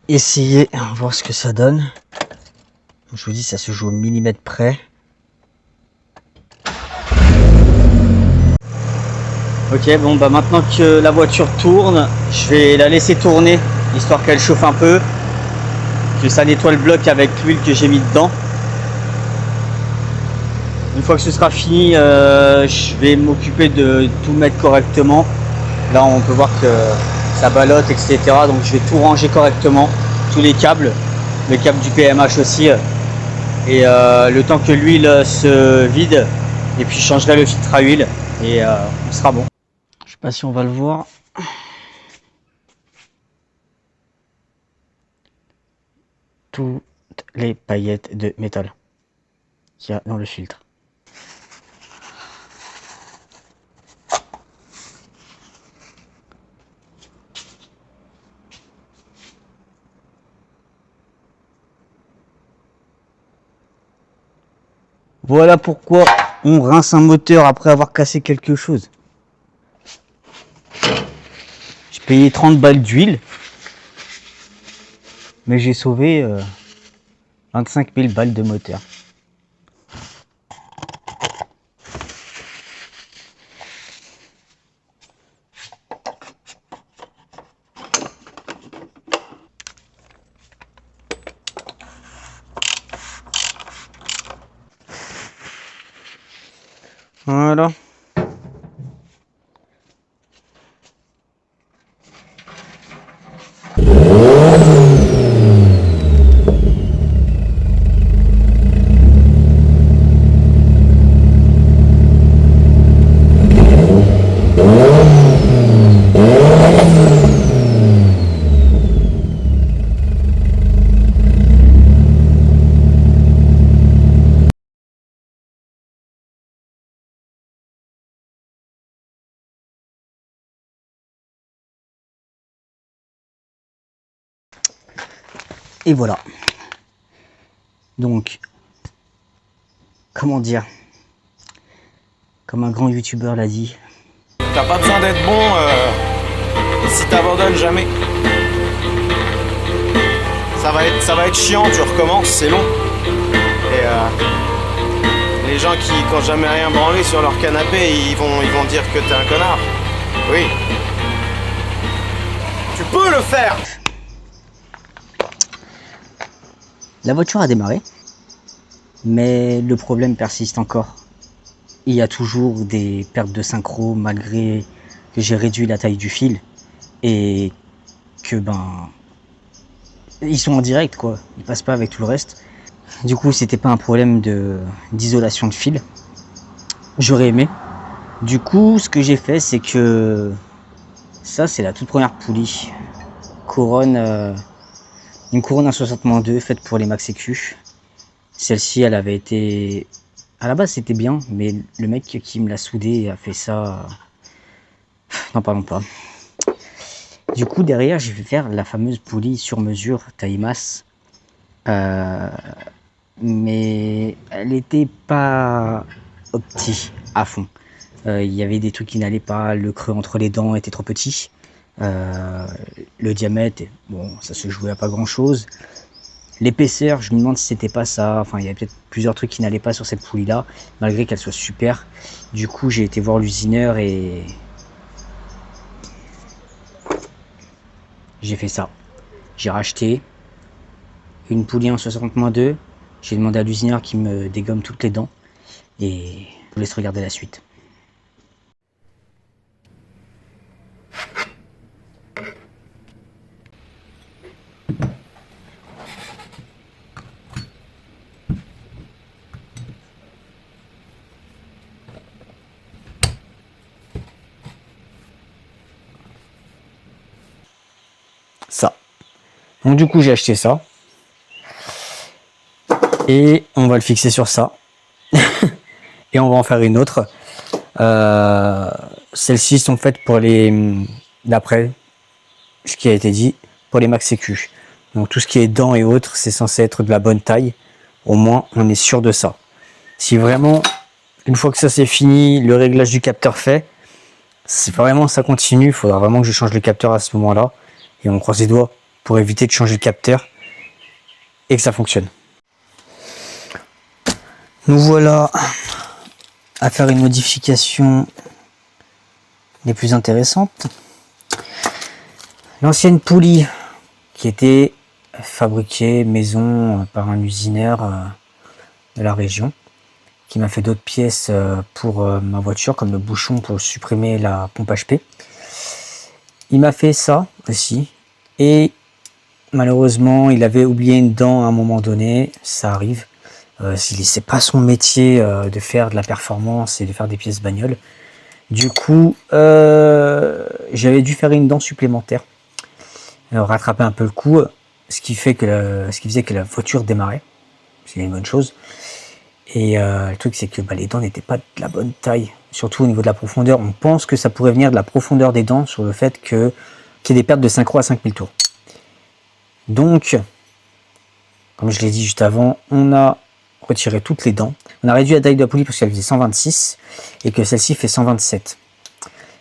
essayer, voir ce que ça donne. Je vous dis, ça se joue au millimètre près. Ok, bon bah maintenant que la voiture tourne, je vais la laisser tourner, histoire qu'elle chauffe un peu, que ça nettoie le bloc avec l'huile que j'ai mis dedans. Une fois que ce sera fini, je vais m'occuper de tout mettre correctement. Là on peut voir que ça ballotte, etc. Donc je vais tout ranger correctement, tous les câbles, le câble du PMH aussi. Et le temps que l'huile se vide, et puis je changerai le filtre à huile et on sera bon. Je sais pas si on va le voir. Toutes les paillettes de métal qu'il y a dans le filtre. Voilà pourquoi on rince un moteur après avoir cassé quelque chose. J'ai payé 30 balles d'huile, mais j'ai sauvé 25 000 balles de moteur. Voilà. Et voilà. Donc, comment dire, comme un grand youtubeur l'a dit. T'as pas besoin d'être bon si t'abandonnes jamais. Ça va être chiant, tu recommences, c'est long. Et les gens qui n'ont jamais rien branlé sur leur canapé, ils vont dire que t'es un connard. Oui. Tu peux le faire. La voiture a démarré, mais le problème persiste encore. Il y a toujours des pertes de synchro malgré que j'ai réduit la taille du fil et que ils sont en direct quoi, ils passent pas avec tout le reste. Du coup c'était pas un problème d'isolation de fil. J'aurais aimé. Du coup ce que j'ai fait c'est que ça c'est la toute première poulie couronne. Une couronne 1/60-2 faite pour les Max EQ. Celle-ci, elle avait été... À la base, c'était bien, mais le mec qui me l'a soudé a fait ça... N'en parlons pas. Du coup, derrière, je vais faire la fameuse poulie sur mesure taille masse. Mais elle n'était pas opti à fond. Il y avait des trucs qui n'allaient pas, le creux entre les dents était trop petit. Le diamètre, bon, ça se jouait à pas grand chose. L'épaisseur, je me demande si c'était pas ça. Enfin, il y avait peut-être plusieurs trucs qui n'allaient pas sur cette poulie là, malgré qu'elle soit super. Du coup, j'ai été voir l'usineur et j'ai fait ça. J'ai racheté une poulie en 60-2. J'ai demandé à l'usineur qui me dégomme toutes les dents et je vous laisse regarder la suite. Ça. Donc du coup j'ai acheté ça. Et on va le fixer sur ça. Et on va en faire une autre. Celles-ci sont faites pour les... D'après ce qui a été dit, pour les Max EQ. Donc tout ce qui est dents et autres, c'est censé être de la bonne taille. Au moins, on est sûr de ça. Si vraiment, une fois que ça c'est fini, le réglage du capteur fait, si vraiment ça continue, il faudra vraiment que je change le capteur à ce moment-là. Et on croise les doigts pour éviter de changer de capteur et que ça fonctionne. Nous voilà à faire une modification des plus intéressantes. L'ancienne poulie qui était fabriquée maison par un usineur de la région, qui m'a fait d'autres pièces pour ma voiture, comme le bouchon pour supprimer la pompe HP. Il m'a fait ça aussi, et malheureusement il avait oublié une dent à un moment donné, ça arrive. C'est pas son métier de faire de la performance et de faire des pièces bagnoles. Du coup, j'avais dû faire une dent supplémentaire, rattraper un peu le coup, ce qui faisait que la voiture démarrait. C'est une bonne chose. Et le truc, c'est que les dents n'étaient pas de la bonne taille, surtout au niveau de la profondeur. On pense que ça pourrait venir de la profondeur des dents, sur le fait qu'il y ait des pertes de synchro à 5000 tours. Donc, comme je l'ai dit juste avant, on a retiré toutes les dents. On a réduit la taille de la poulie parce qu'elle faisait 126 et que celle-ci fait 127.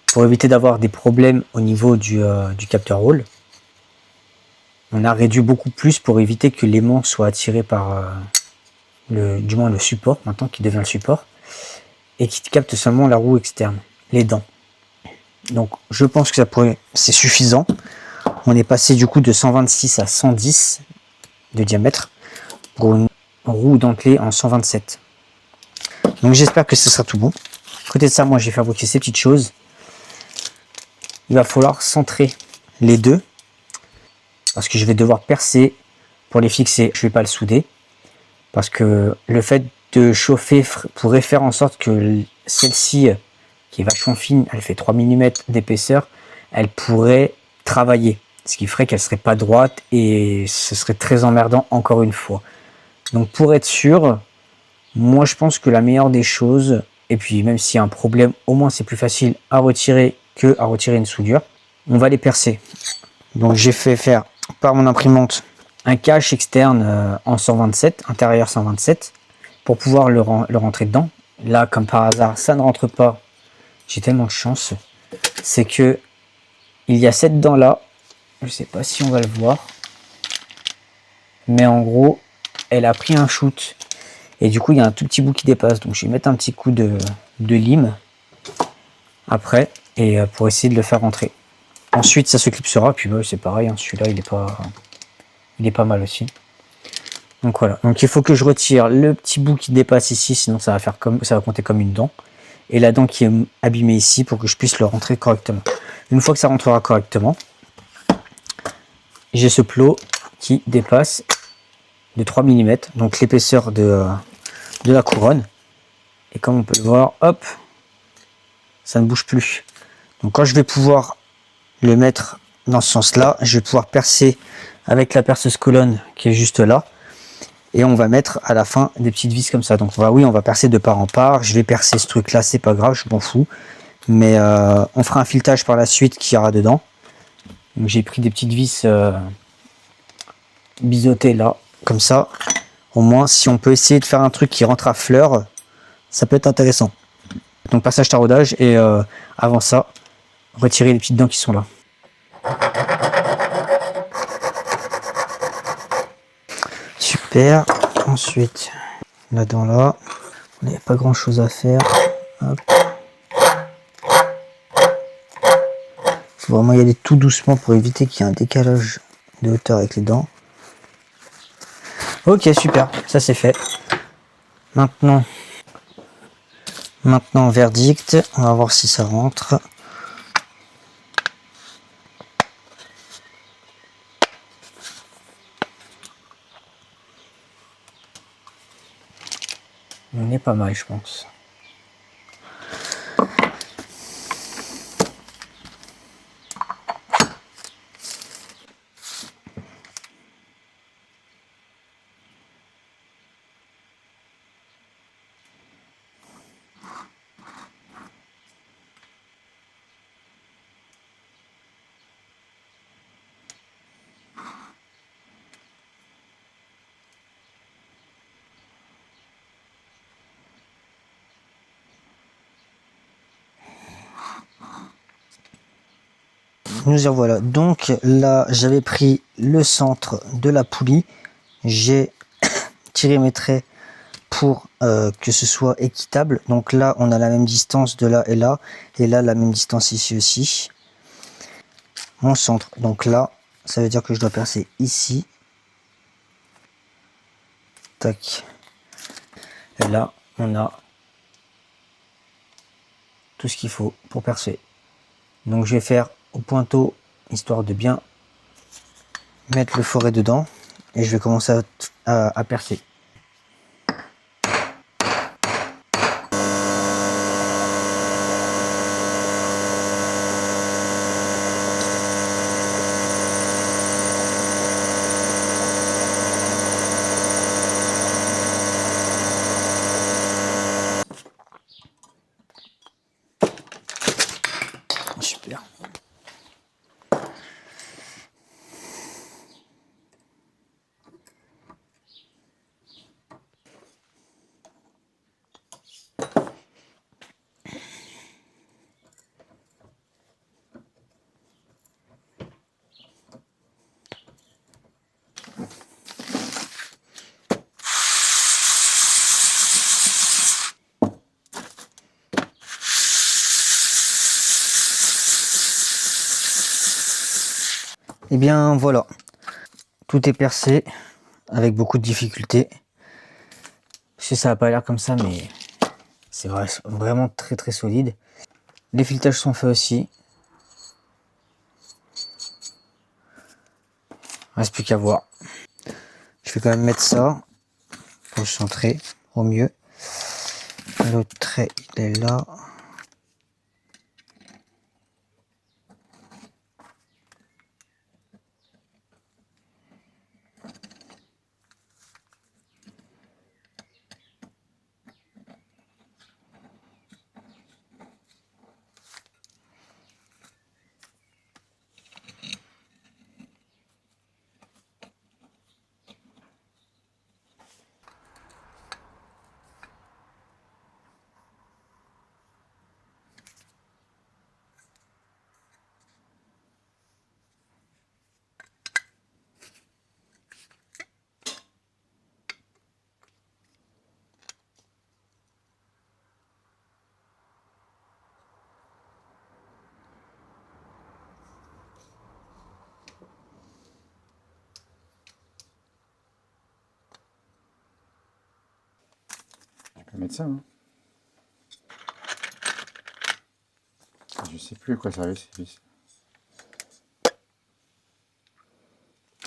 Pour éviter d'avoir des problèmes au niveau du capteur roll, on a réduit beaucoup plus pour éviter que l'aimant soit attiré par du moins le support, maintenant qui devient le support, et qui capte seulement la roue externe, les dents. Donc je pense que c'est suffisant. On est passé du coup de 126 à 110 de diamètre pour une roue dentelée en 127. Donc j'espère que ce sera tout bon. À côté de ça, moi j'ai fabriqué ces petites choses. Il va falloir centrer les deux parce que je vais devoir percer pour les fixer. Je ne vais pas le souder parce que le fait de chauffer pourrait faire en sorte que celle-ci, qui est vachement fine, elle fait 3 mm d'épaisseur, elle pourrait travailler, ce qui ferait qu'elle serait pas droite et ce serait très emmerdant encore une fois. Donc pour être sûr, moi je pense que la meilleure des choses, et puis même s'il y a un problème, au moins c'est plus facile à retirer que à retirer une soudure, on va les percer. Donc j'ai fait faire par mon imprimante un cache externe en 127, intérieur 127, pour pouvoir le rentrer dedans. Là, comme par hasard, ça ne rentre pas. J'ai tellement de chance. C'est que il y a cette dent là. Je sais pas si on va le voir. Mais en gros, elle a pris un shoot. Et du coup, il y a un tout petit bout qui dépasse. Donc je vais mettre un petit coup de lime après. Et pour essayer de le faire rentrer. Ensuite, ça se clipsera. Puis c'est pareil. Hein, celui-là, il est pas mal aussi. Donc voilà, donc il faut que je retire le petit bout qui dépasse ici, sinon ça va compter comme une dent. Et la dent qui est abîmée ici pour que je puisse le rentrer correctement. Une fois que ça rentrera correctement, j'ai ce plot qui dépasse de 3 mm, donc l'épaisseur de la couronne. Et comme on peut le voir, hop, ça ne bouge plus. Donc quand je vais pouvoir le mettre dans ce sens-là, je vais pouvoir percer avec la perceuse colonne qui est juste là. Et on va mettre à la fin des petites vis comme ça. Donc on va percer de part en part. Je vais percer ce truc là, c'est pas grave, je m'en fous. Mais on fera un filetage par la suite qui ira dedans. Donc j'ai pris des petites vis biseautées là, comme ça. Au moins si on peut essayer de faire un truc qui rentre à fleur, ça peut être intéressant. Donc passage taraudage et avant ça, retirer les petites dents qui sont là. Super. Ensuite, la dent là, il n'y a pas grand chose à faire. Hop. Faut vraiment y aller tout doucement pour éviter qu'il y ait un décalage de hauteur avec les dents. Ok, super, ça c'est fait. Maintenant, verdict, on va voir si ça rentre. On est pas mal, je pense. nous y revoilà. Donc là, j'avais pris le centre de la poulie. J'ai tiré mes traits pour que ce soit équitable. Donc là, on a la même distance de là, et là, la même distance ici aussi. Mon centre. Donc là, ça veut dire que je dois percer ici. Tac. Et là, on a tout ce qu'il faut pour percer. Donc je vais faire au pointeau, histoire de bien mettre le foret dedans. Et je vais commencer à percer. Super. Et bien voilà, tout est percé avec beaucoup de difficultés. Je sais, ça n'a pas l'air comme ça, mais c'est vraiment très très solide. Les filetages sont faits aussi. Reste plus qu'à voir. Je vais quand même mettre ça pour le centrer au mieux. L'autre trait, il est là. Je peux mettre ça, hein. Je sais plus à quoi ça servait ces vis.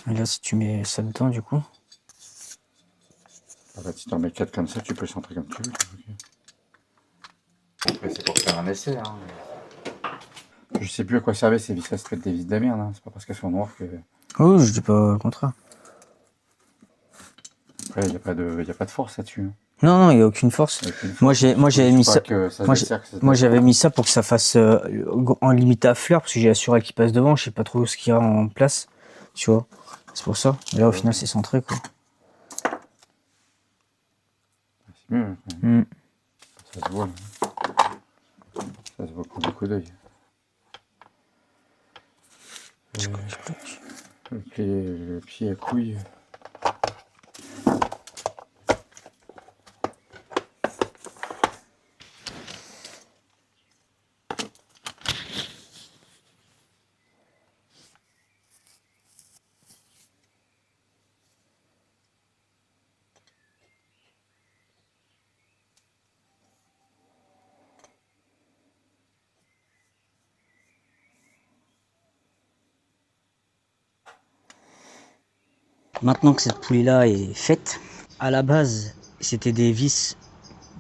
Et là, si tu mets ça dedans, du coup. Ah bah, si t'en mets 4 comme ça, tu peux centrer comme tu veux. Après, c'est pour faire un essai, hein. Je sais plus à quoi servaient ces vis-là, c'est des vis de la merde, hein. C'est pas parce qu'elles sont noires que. Oh, je dis pas le contraire. Après, il n'y a pas de force là-dessus, hein. Non, non, il n'y a aucune force. Moi, j'avais mis ça. Moi, j'avais mis ça pour que ça fasse en limite à fleur, parce que j'ai assuré qu'il passe devant. Je sais pas trop ce qu'il y a en place, tu vois. C'est pour ça. Et là, au final, c'est centré, quoi. C'est mieux, hein, quand même. Ça se voit, là. Ça se voit pour le coup d'œil. Le pied à couille. Maintenant que cette poulie-là est faite, à la base, c'était des vis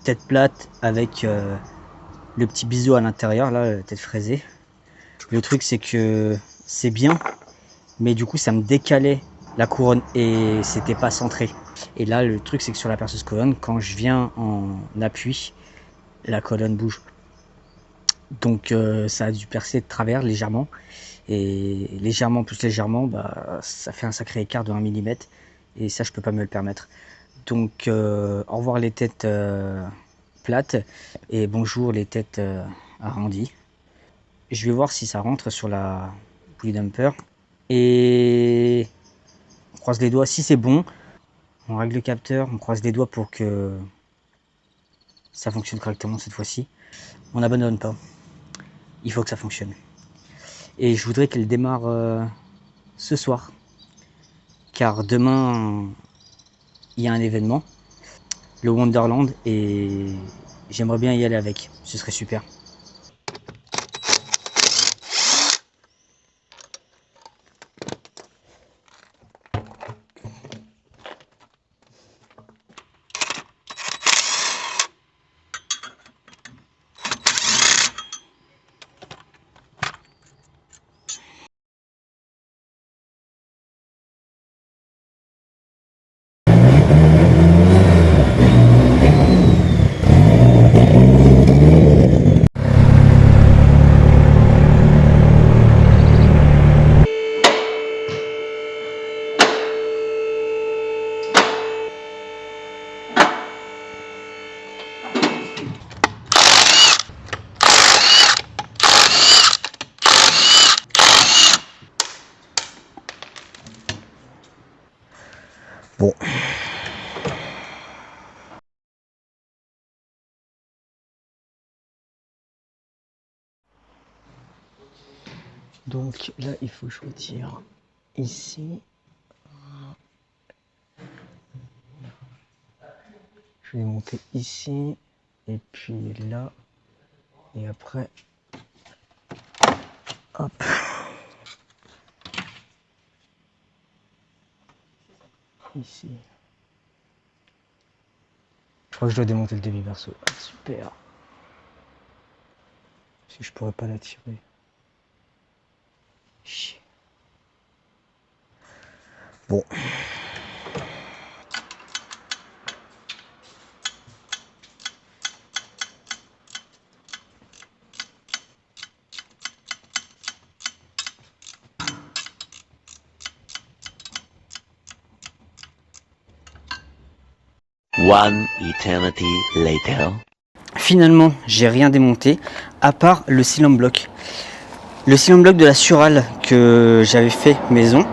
tête plate avec le petit biseau à l'intérieur, là, tête fraisée. Le truc, c'est que c'est bien, mais du coup, ça me décalait la couronne et c'était pas centré. Et là, le truc, c'est que sur la perceuse colonne, quand je viens en appui, la colonne bouge. Donc, ça a dû percer de travers légèrement. Et légèrement plus légèrement, bah, ça fait un sacré écart de 1 mm. Et ça, je peux pas me le permettre. Donc, au revoir les têtes plates et bonjour les têtes arrondies. Je vais voir si ça rentre sur la poulie dumper. Et on croise les doigts, si c'est bon, on règle le capteur, on croise les doigts pour que ça fonctionne correctement cette fois-ci. On n'abandonne pas, il faut que ça fonctionne. Et je voudrais qu'elle démarre ce soir, car demain il y a un événement, le Wonderland, et j'aimerais bien y aller avec, ce serait super. Bon. Donc là, il faut que je retire ici. Je vais monter ici. Et puis là. Et après. Hop. Ici. Je crois que je dois démonter le demi-verso. Ah, super. Si je pourrais pas la tirer. Chier. Bon. One eternity later. Finalement, j'ai rien démonté, à part le silent block. Le silent block de la Sural que j'avais fait maison,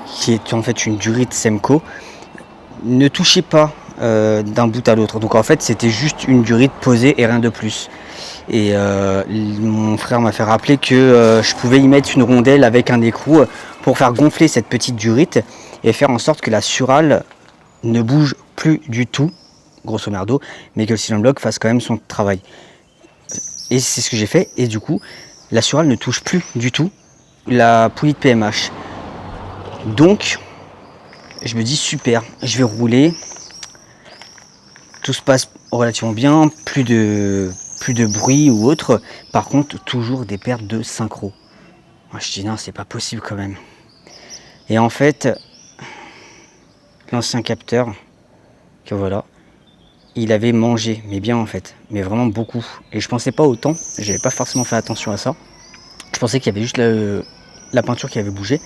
qui est en fait une durite Semco, ne touchait pas d'un bout à l'autre. Donc en fait, c'était juste une durite posée et rien de plus. Et mon frère m'a fait rappeler que je pouvais y mettre une rondelle avec un écrou pour faire gonfler cette petite durite et faire en sorte que la Sural ne bouge plus du tout, grosso merdo, mais que le silent block fasse quand même son travail. Et c'est ce que j'ai fait, et du coup, la Sural ne touche plus du tout la poulie de PMH. Donc, je me dis super, je vais rouler, tout se passe relativement bien, plus de bruit ou autre, par contre, toujours des pertes de synchro. Moi, je dis non, c'est pas possible quand même. Et en fait, l'ancien capteur, que voilà, il avait mangé, mais bien en fait, mais vraiment beaucoup. Et je pensais pas autant, j'avais pas forcément fait attention à ça. Je pensais qu'il y avait juste la peinture qui avait bougé.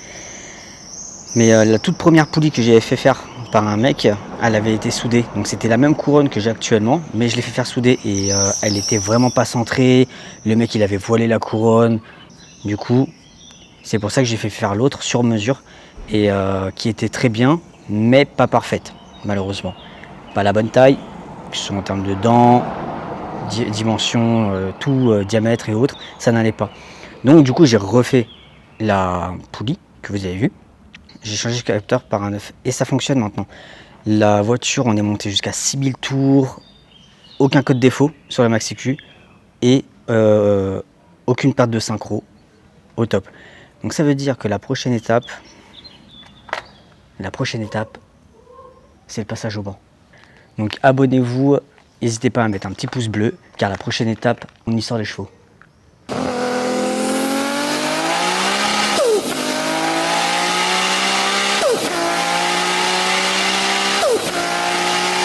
Mais la toute première poulie que j'avais fait faire par un mec, elle avait été soudée. Donc c'était la même couronne que j'ai actuellement, mais je l'ai fait faire souder et elle était vraiment pas centrée. Le mec il avait voilé la couronne. Du coup, c'est pour ça que j'ai fait faire l'autre sur mesure et qui était très bien, mais pas parfaite, malheureusement. Pas la bonne taille, que ce soit en termes de dents, dimension, tout, diamètre et autres, ça n'allait pas. Donc du coup j'ai refait la poulie que vous avez vue. J'ai changé le capteur par un neuf et ça fonctionne maintenant. La voiture, on est monté jusqu'à 6000 tours, aucun code défaut sur la Maxi-Q et aucune perte de synchro, au top. Donc ça veut dire que la prochaine étape, c'est le passage au banc. Donc abonnez-vous, n'hésitez pas à mettre un petit pouce bleu, car la prochaine étape, on y sort les chevaux.